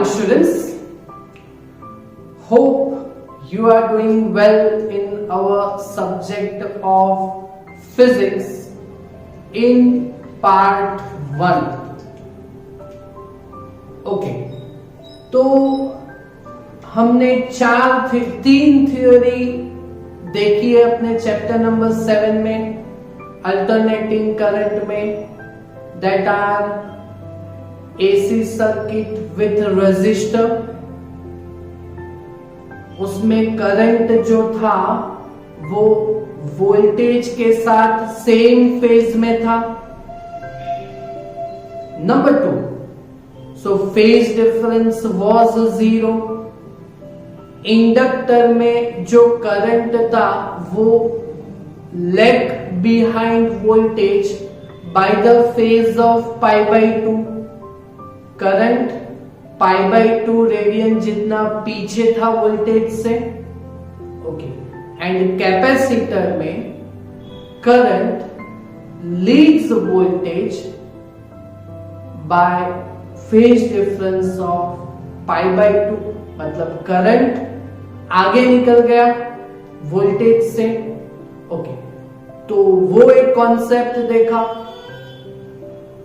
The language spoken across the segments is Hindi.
students, hope you are doing well in our subject of physics in part 1. Okay, तो हमने तीन थ्योरी देखी है अपने चैप्टर नंबर 7 में, अल्टरनेटिंग करंट में, that are AC circuit with resistor. उसमें करंट जो था वो वोल्टेज के साथ सेम फेज में था. Number 2, so phase difference was 0. Inductor में जो करंट था वो lag behind voltage by the phase of π/2. Current π/2 radian जितना पीछे था वोल्टेज से. ओके, एंड कैपेसिटर में current leads voltage by phase difference of π/2. मतलब करंट आगे निकल गया वोल्टेज से. ओके, तो वो एक कॉन्सेप्ट देखा.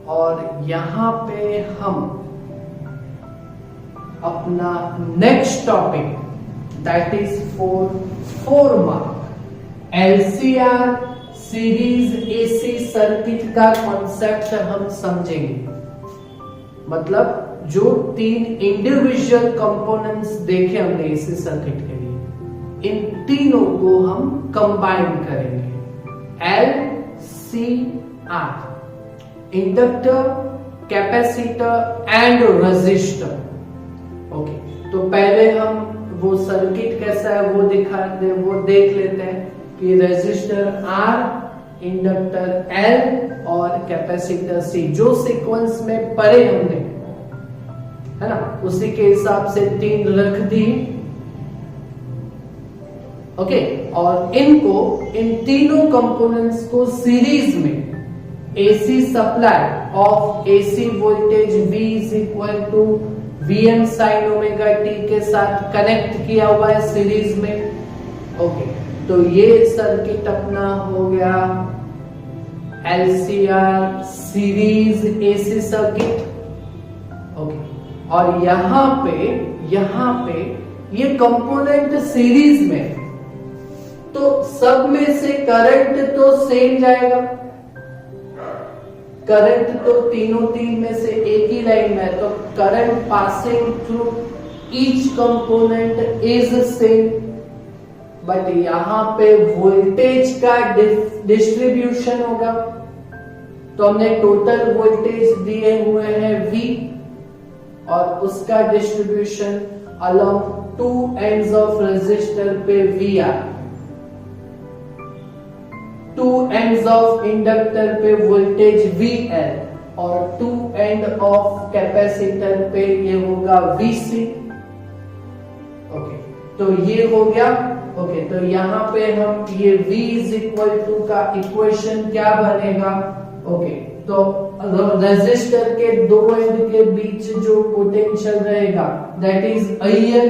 और यहां पे हम अपना next topic that is 4 mark LCR series AC circuit का कॉन्सेप्ट हम समझेंगे. मतलब जो 3 इंडिविजुअल कंपोनेंट्स देखे हमने एसी सर्किट के लिए, इन तीनों को हम कंबाइन करेंगे. LCR, inductor, capacitor and resistor. Okay, तो पहले हम वो सर्किट कैसा है वो देख लेते हैं कि रेजिस्टर R, इंडक्टर L और कैपेसिटर C जो सीक्वेंस में पढ़े हमने, है ना, उसी के हिसाब से 3 रख दी. ओके, और इन तीनों कंपोनेंट्स को सीरीज में AC supply of AC voltage V is equal to Vm sin omega t के साथ कनेक्ट किया हुआ है सीरीज में. ओके, तो ये सर्किट अपना हो गया LCR series AC circuit. Okay, और यहां पे ये कंपोनेंट सीरीज में, तो सब में से करंट तो सेम जाएगा. करंट तो तीन में से एक ही लाइन में है, तो current passing through each component is same. But यहां पे वोल्टेज का डिस्ट्रीब्यूशन होगा. तो हमने टोटल वोल्टेज दिए हुए हैं V और उसका distribution along 2 ends of resistor पे VR. 2 एंड्स ऑफ इंडक्टर पे वोल्टेज VL और 2 एंड ऑफ कैपेसिटर पे ये होगा VC. ओके, तो ये हो गया. ओके, तो यहां पे हम ये V इज इक्वल टू का इक्वेशन क्या बनेगा. ओके, तो रेजिस्टर के 2 एंड के बीच जो पोटेंशियल रहेगा दैट इज IL.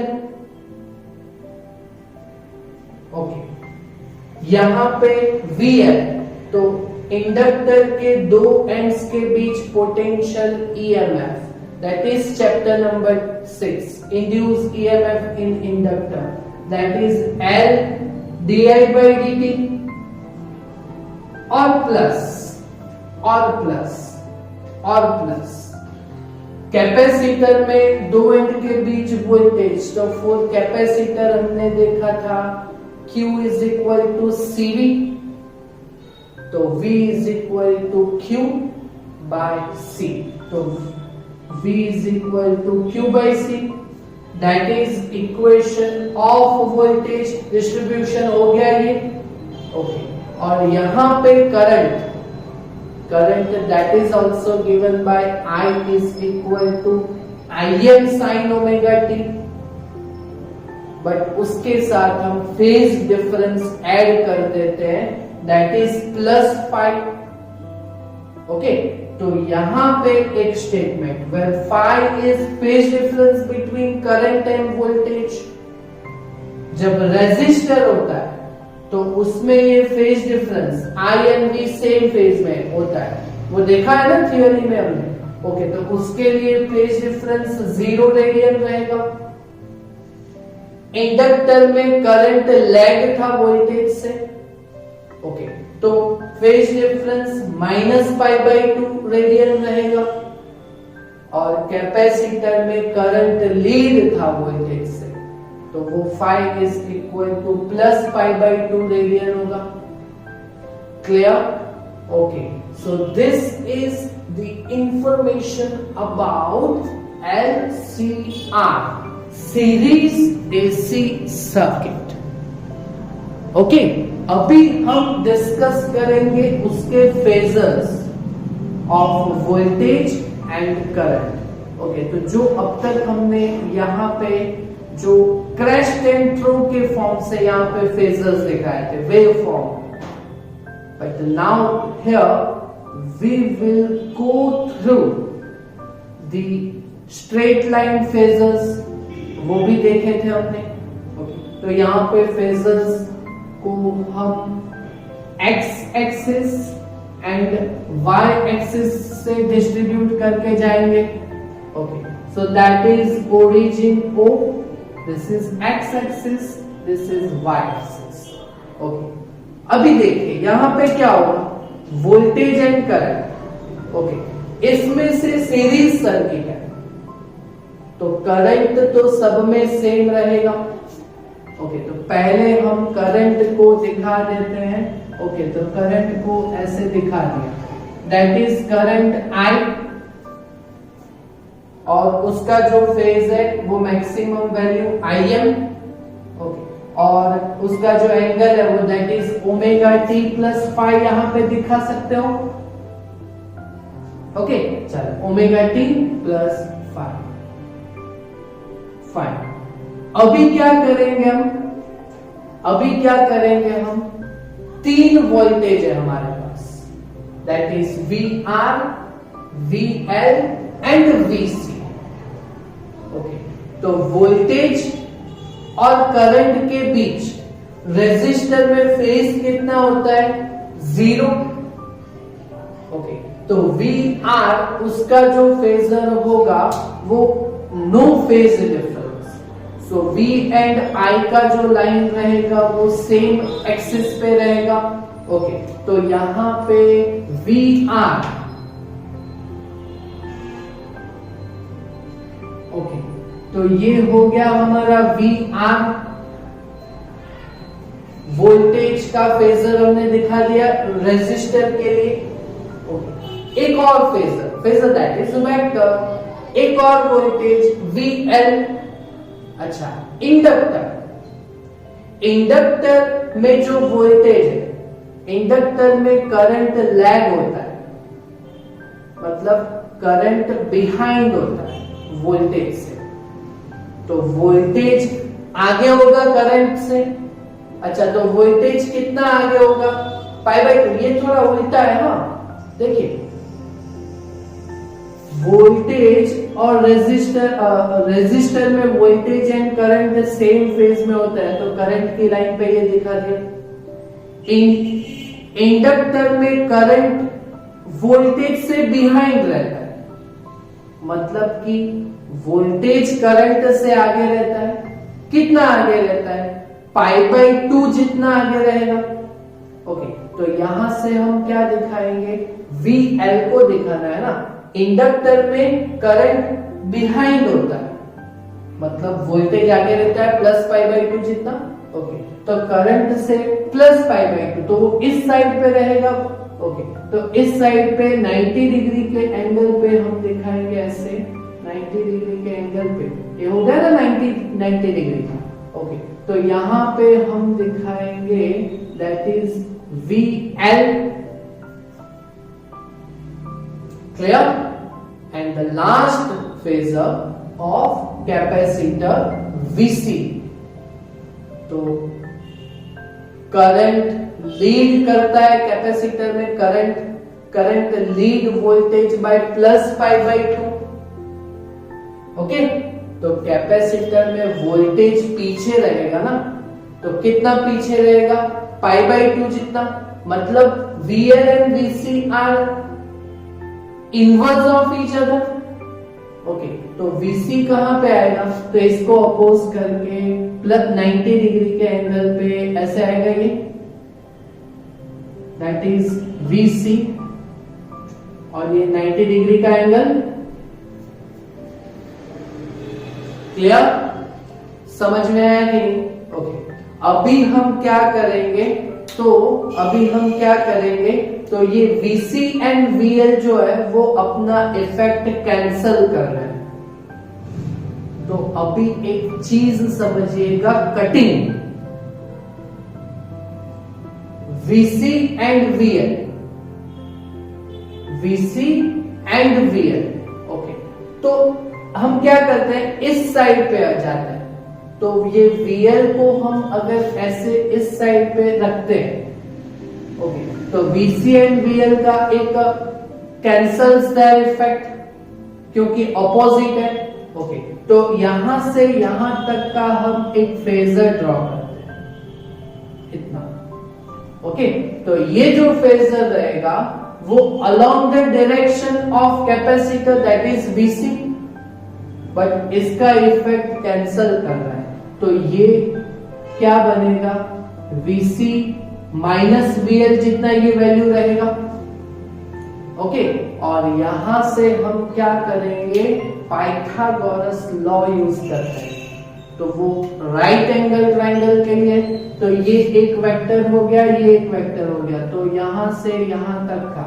ओके, यहां पे VL, तो इंडक्टर के 2 एंड्स के बीच potential EMF, that is chapter number 6, induce EMF in inductor, that is L di/dt. और प्लस कैपेसिटर में 2 एंड के बीच वोल्टेज, तो फॉर कैपेसिटर हमने देखा था Q is equal to CV, तो V is equal to Q by C. तो V is equal to Q by C, that is equation of voltage distribution हो गया ये. ओके, और यहां पे current that is also given by I is equal to Im sin omega t. But उसके साथ हम फेज डिफरेंस ऐड कर देते हैं, दैट इज +5. ओके, तो यहां पे एक statement where phi is phase difference between current and voltage. जब रेजिस्टर होता है तो उसमें ये phase difference I and V same phase में होता है, वो देखा है ना थियोरी में हमने। ओके, तो उसके लिए फेज डिफरेंस 0 रेडियन रहेगा। इंडक्टर में करंट लैग था वोल्टेज से। ओके, तो फेज डिफरेंस -π/2 रेडियन रहेगा। और कैपेसिटर में करंट लीड था वोल्टेज से, तो वो phi is equal to +π/2 radian होगा। Clear? Okay, so this is the information about LCR, series AC circuit. Okay, अभी हम डिस्कस करेंगे उसके phasors of voltage and current. Okay, तो जो अब तक हमने यहाँ पे जो क्रेस्ट एंड थ्रो के फॉर्म से यहाँ पे फेजर्स दिखाए थे, wave form, but now here we will go through the straight line phasors, वो भी देखे थे हमने। okay. तो यहाँ पे फेजर्स को हम X axis and Y axis से डिस्ट्रीब्यूट करके जाएंगे। Okay, so that is origin O, this is X axis, this is Y axis. Okay, अभी देखिए यहां पे क्या होगा, वोल्टेज एंड करंट। ओके, इसमें से सीरीज सर्किट है तो करंट तो सब में सेम रहेगा। ओके, तो पहले हम करंट को दिखा देते हैं। ओके, तो करंट को ऐसे दिखा दिया, दैट इज करंट I, और उसका जो फेज है वो मैक्सिमम वैल्यू Im। ओके, और उसका जो एंगल है वो that is omega t plus phi, यहां पे दिखा सकते हो। ओके, चलो omega t plus phi। Fine, अभी क्या करेंगे हम, अभी क्या करेंगे हम, 3 वोल्टेज है हमारे पास, that is VR, VL and VC। Okay, तो वोल्टेज और करंट के बीच रेजिस्टर में फेज कितना होता है, 0। ओके, तो VR उसका जो फेजर होगा वो no phase difference, so V and I का जो लाइन रहेगा वो सेम एक्सिस पे रहेगा। ओके, तो यहां पे VR, ओके, तो ये हो गया हमारा VR, वोल्टेज का फेजर हमने दिखा दिया रेजिस्टर के लिए। ओके, एक और फेजर दैट इज वेक्टर, एक और वोल्टेज VL। अच्छा, इंडक्टर में जो वोल्टेज है, इंडक्टर में करंट लैग होता है, मतलब करंट बिहाइंड होता है वोल्टेज से, तो वोल्टेज आगे होगा करंट से। अच्छा, तो वोल्टेज कितना आगे होगा, π/2। ये थोड़ा उल्टा है ना, देखिए वोल्टेज और रेजिस्टर में voltage and current same phase में होता है, तो करंट की लाइन पे ये दिखा दिया। इंडक्टर में करंट वोल्टेज से बिहाइंड रहता है, मतलब कि वोल्टेज करंट से आगे रहता है। कितना आगे रहता है, π/2 जितना आगे रहेगा। ओके, तो यहां से हम क्या दिखाएंगे, VL को दिखाना है ना। इंडक्टर में करंट बिहाइंड होता है, मतलब वोल्टेज आगे रहता है +π/2 जितना। ओके, तो करंट से +π/2, तो वो इस साइड पे रहेगा। ओके, तो इस साइड पे 90 डिग्री के एंगल पे हम दिखाएंगे ऐसे, 90 डिग्री के एंगल पे, ये हो गया ना 90 डिग्री का। ओके, तो यहां पे हम दिखाएंगे that is VL। Clear? And the last phasor of capacitor VC, तो करंट लीड करता है कैपेसिटर में, current current lead voltage bye plus pi by 2। Okay, तो कैपेसिटर में वोल्टेज पीछे रहेगा ना, तो कितना पीछे रहेगा, पाई बाई 2 जितना, मतलब VL and VC are inverse of each other. Okay, तो VC कहां पे आएगा, तो इसको अपोज करके प्लस 90 डिग्री के एंगल पे ऐसे आएगा, ये दैट इज VC, और ये 90 डिग्री का एंगल। क्लियर, समझ में आया कि नहीं? ओके, अभी हम क्या करेंगे, तो ये VC एंड VL जो है वो अपना इफेक्ट कैंसल कर रहे हैं। तो अभी एक चीज समझिएगा, cutting VC and VL। Okay, तो हम क्या करते हैं, इस साइड पे आ जाते हैं, तो ये VL को हम अगर ऐसे इस साइड पे रखते हैं, ओके, तो VC एंड VL का एक कैंसल्स देयर इफेक्ट, क्योंकि ऑपोजिट है। ओके, तो यहां से यहां तक का हम एक फेजर ड्रॉ करते हैं, इतना। ओके, तो ये जो फेजर रहेगा वो along the direction of capacitor, that is VC, but इसका इफेक्ट कैंसल कर रहा है, तो ये क्या बनेगा, VC माइनस VL जितना ये वैल्यू रहेगा। ओके, और यहां से हम क्या करेंगे, पाइथागोरस लॉ यूज करते हैं, तो वो राइट एंगल ट्रायंगल के लिए, तो ये एक वेक्टर हो गया, ये एक वेक्टर हो गया, तो यहां से यहां तक का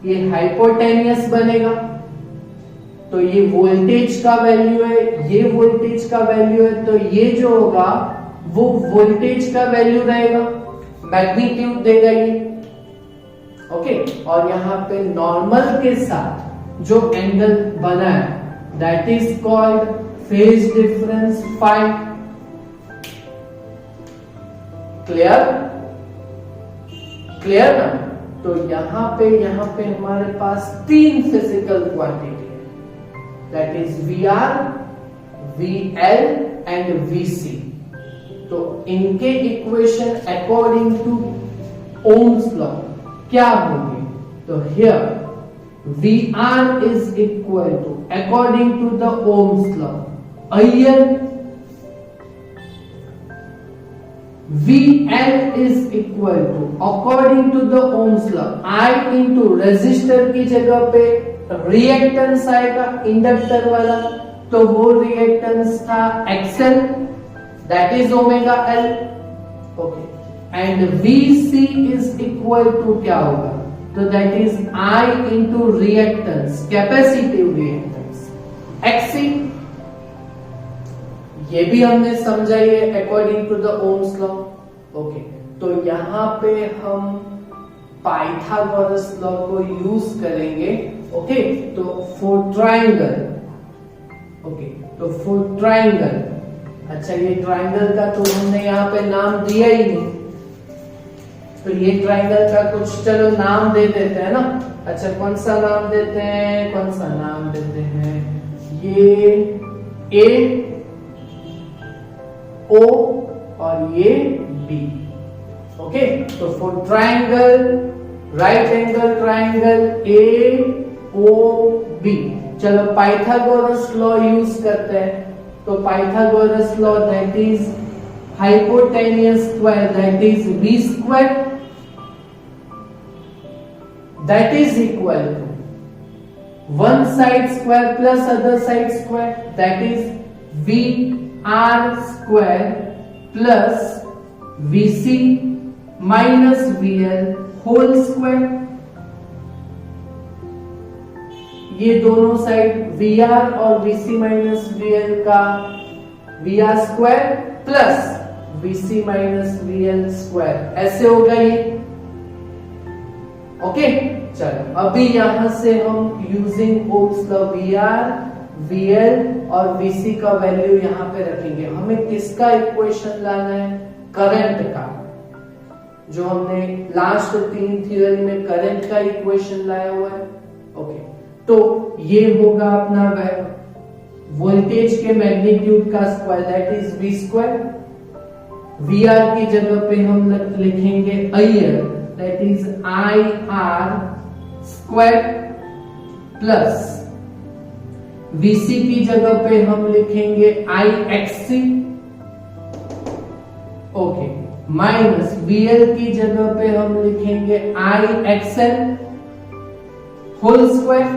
ये हाइपोटेनियस बनेगा, तो ये वोल्टेज का वैल्यू है, ये वोल्टेज का वैल्यू है, तो ये जो होगा वो वोल्टेज का वैल्यू रहेगा, मैग्नीट्यूड देगा ये। ओके, और यहां पे नॉर्मल के साथ जो एंगल बना है that is called phase difference phi. Clear ना? तो यहां पे हमारे पास 3 फिजिकल क्वांटिटी है, that is VR, VL and VC। तो इनके equation according to Ohm's law क्या होंगे, तो here VR is equal to, according to the Ohm's law, IL, VL is equal to, according to the Ohm's law, I into resistor की जगह पे रिएक्टेंस आएगा इंडक्टर वाला, तो वो रिएक्टेंस था XL, that is omega L। okay, and VC is equal to क्या होगा, तो that is I into reactance, capacitive reactance XC। ये भी हमने समझा है according to the Ohm's law. Okay, तो यहां पे हम पाइथागोरस लॉ को यूज करेंगे। ओके, तो फॉर ट्रायंगल, ओके, तो फॉर ट्रायंगल, अच्छा ये ट्रायंगल का तो हमने यहाँ पे नाम दिया ही नहीं, तो ये ट्रायंगल का कुछ चलो नाम दे देते हैं ना। अच्छा, कौन सा नाम देते हैं, ये A, O और ये B। ओके, तो for triangle, right angle triangle AOB, चलो पाइथागोरस लॉ यूज करते हैं, तो Pythagoras law that is hypotenuse square, that is V square, that is equal to one side square plus other side square, that is VR square plus VC minus VL whole square. ये दोनों साइड VR और VC माइनस VL का VR square plus VC minus VL square, ऐसे होगा ये। ओके, चलो अभी यहां से हम using Ohm's law VR, VL और VC का वैल्यू यहां पे रखेंगे। हमें किसका इक्वेशन लाना है, करंट का। जो हमने लास्ट 3 थ्योरी में करंट का इक्वेशन लाया हुआ है। ओके, तो ये होगा अपना वोल्टेज के मैग्नीट्यूड का square, that is V square. V R की जगह पे हम लिखेंगे IR, that is I R square, plus VC की जगह पे हम लिखेंगे I XC, okay, minus VL की जगह पे हम लिखेंगे I XL whole square.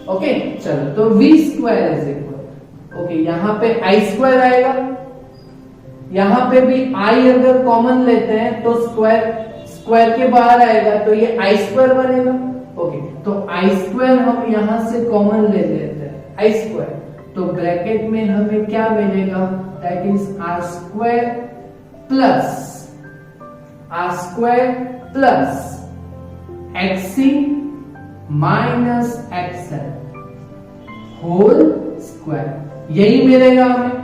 Okay, चलो, तो V square is equal, okay, यहां पे आई स्क्वायर आएगा, यहां पे भी आई अगर कॉमन लेते हैं तो स्क्वायर के बाहर आएगा, तो ये आई स्क्वायर बनेगा। ओके, तो आई स्क्वायर हम यहां से कॉमन ले लेते हैं, आई स्क्वायर, तो ब्रैकेट में हमें क्या मिलेगा, that is R square plus XC minus XL whole square, यही मिलेगा हमें,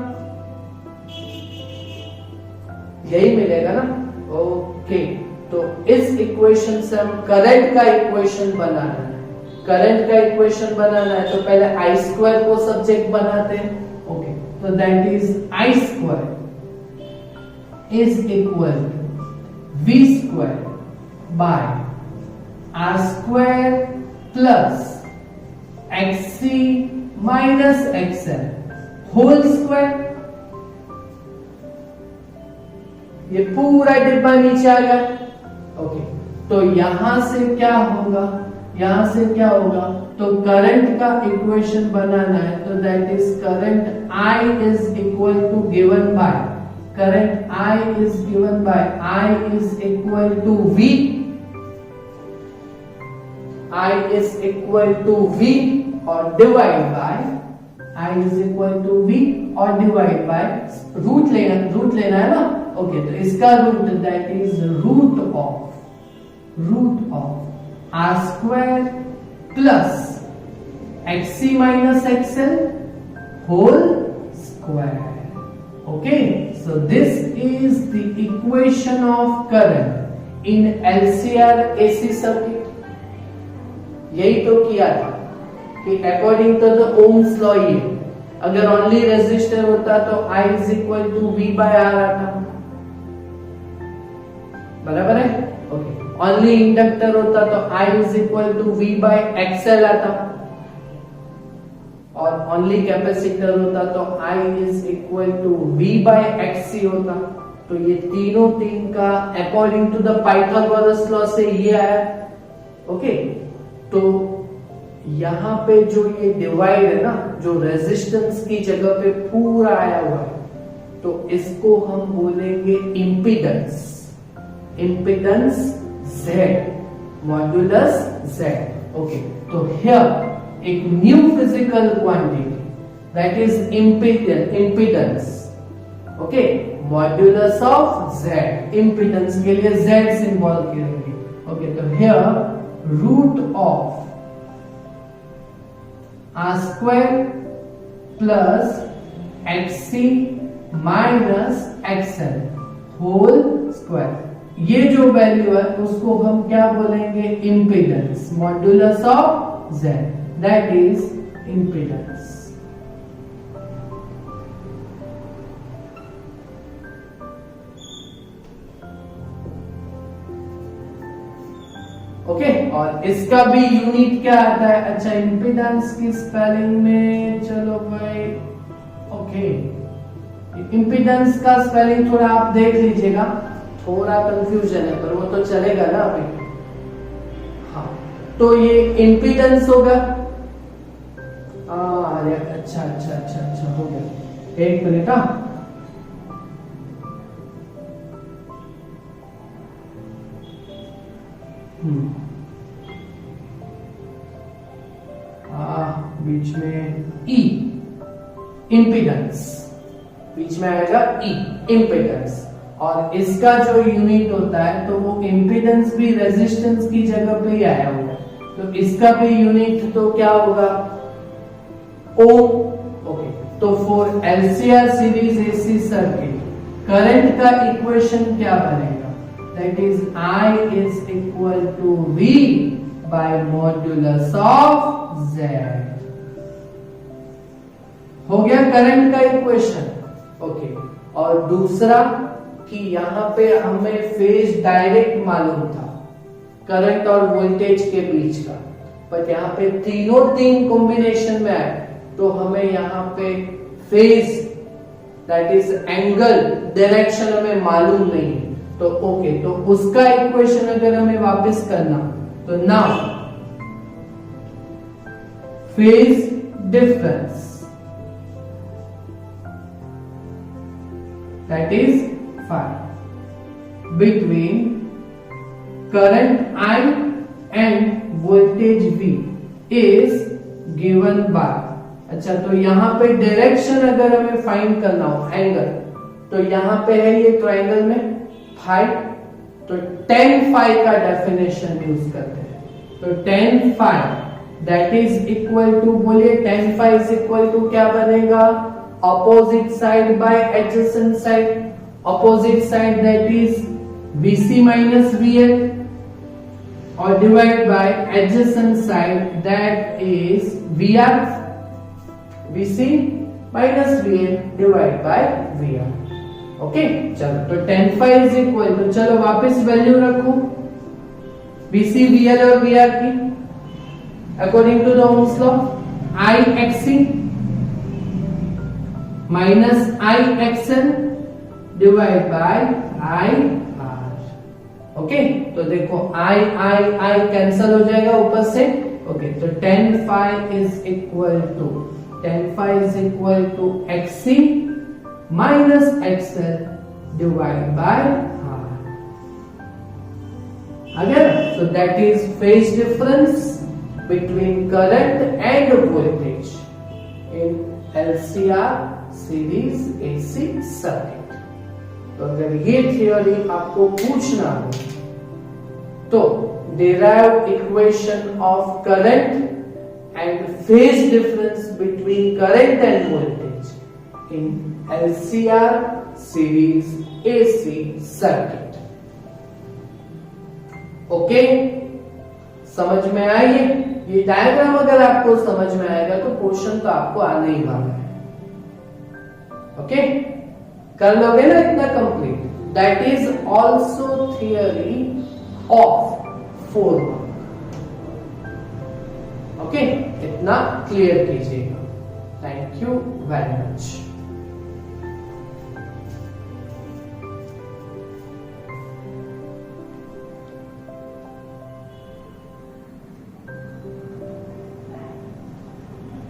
यही मिलेगा ना। ओके, तो इस इक्वेशन से हम करंट का इक्वेशन बनाना है। करंट का इक्वेशन बनाना है तो पहले आई स्क्वायर को सब्जेक्ट बनाते हैं। ओके, तो that is I square is equal to V square by R square plus XC minus XL whole square. ये पूरा डिब्बा नीचे आ गया। ओके, तो यहां से क्या होगा, यहां से क्या होगा, तो करंट का इक्वेशन बनाना है, तो that is current I is equal to given by, current I is given by I is equal to V, I is equal to V और divide by, I is equal to V और डिवाइड बाय रूट लेना है ना। ओके, तो इसका root that is root of R square plus XC minus XL whole square. Okay, so this is the equation of current in LCR AC circuit. यही तो किया था कि according to the Ohm's law, ये अगर ओनली रेजिस्टर होता तो I is equal to V by R आता, बराबर है। ओके, ओनली इंडक्टर होता तो I is equal to V by XL आता, और ओनली कैपेसिटर होता तो I is equal to V by XC होता। तो ये तीन का according to the Pythagoras law से ये आया। ओके, तो यहां पे जो ये डिवाइड है ना, जो रेजिस्टेंस की जगह पे पूरा आया हुआ है, तो इसको हम बोलेंगे impedance, impedance Z modulus Z। Okay, तो हियर एक new physical quantity that is impedance. Okay, modulus of Z, impedance के लिए Z सिंबल करेंगे। ओके, तो here root of R square plus XC minus XL whole square, ये जो वैल्यू है उसको हम क्या बोलेंगे, impedance, modulus of Z, that is impedance. Okay, और इसका भी यूनिट क्या आता है, अच्छा, इंपीडेंस की स्पेलिंग में, चलो भाई, ओके, इंपीडेंस का स्पेलिंग थोड़ा आप देख लीजिएगा, थोड़ा कंफ्यूजन है पर वो तो चलेगा ना अभी। हाँ, तो ये इंपीडेंस होगा। अरे अच्छा हो गया, एक मिनट। बीच में ई, इंपीडेंस, बीच में आएगा ई, इंपीडेंस, और इसका जो यूनिट होता है तो वो इंपीडेंस भी रेजिस्टेंस की जगह पे ही आया हुआ है, तो इसका भी यूनिट तो क्या होगा, ओम। ओके, तो for LCR series AC circuit current का इक्वेशन क्या बनेगा, that is I is equal to V by modulus of Z। हो गया करंट का इक्वेशन। ओके, और दूसरा कि यहाँ पे हमें फेज डायरेक्ट मालूम था करंट और वोल्टेज के बीच का, पर यहाँ पे तीन कॉम्बिनेशन में आए तो हमें यहाँ पे phase that is angle direction हमें मालूम नहीं है। तो ओके, तो उसका इक्वेशन अगर हमें वापस करना तो now phase difference that is phi between current I and voltage V is given by। अच्छा, तो यहाँ पे डायरेक्शन अगर हमें फाइंड करना हो एंगल, तो यहाँ पे है ये ट्रायंगल में फाई, तो tan phi का डेफिनेशन यूज करते हैं। तो tan phi that is equal to, बोलिए tan phi is equal to क्या बनेगा, opposite side by adjacent side. opposite side that is VC minus VL or divide by adjacent side that is VR, VC minus VL divide by VR। Okay, चलो तो tan phi is equal to, चलो वापस वैल्यू रखो VC VL और VR की according to the Ohm's law, I XC minus I XL divide by I R. Okay, तो देखो आई कैंसल हो जाएगा ऊपर से। ओके, तो tan phi is equal to XC minus XL divide by R। आ गया? So that is phase difference between current and voltage in LCR series AC circuit. तो अगर ये थ्योरी आपको पूछना हो तो derive equation of current and phase difference between current and voltage in LCR series AC circuit. Okay, समझ में आई? ये डायग्राम अगर आपको समझ में आएगा तो क्वेश्चन तो आपको आने ही वाला है। ओके, कर लोगे ना इतना complete. That is also theory of 4 mark. Okay, इतना क्लियर कीजिएगा। Thank you very much.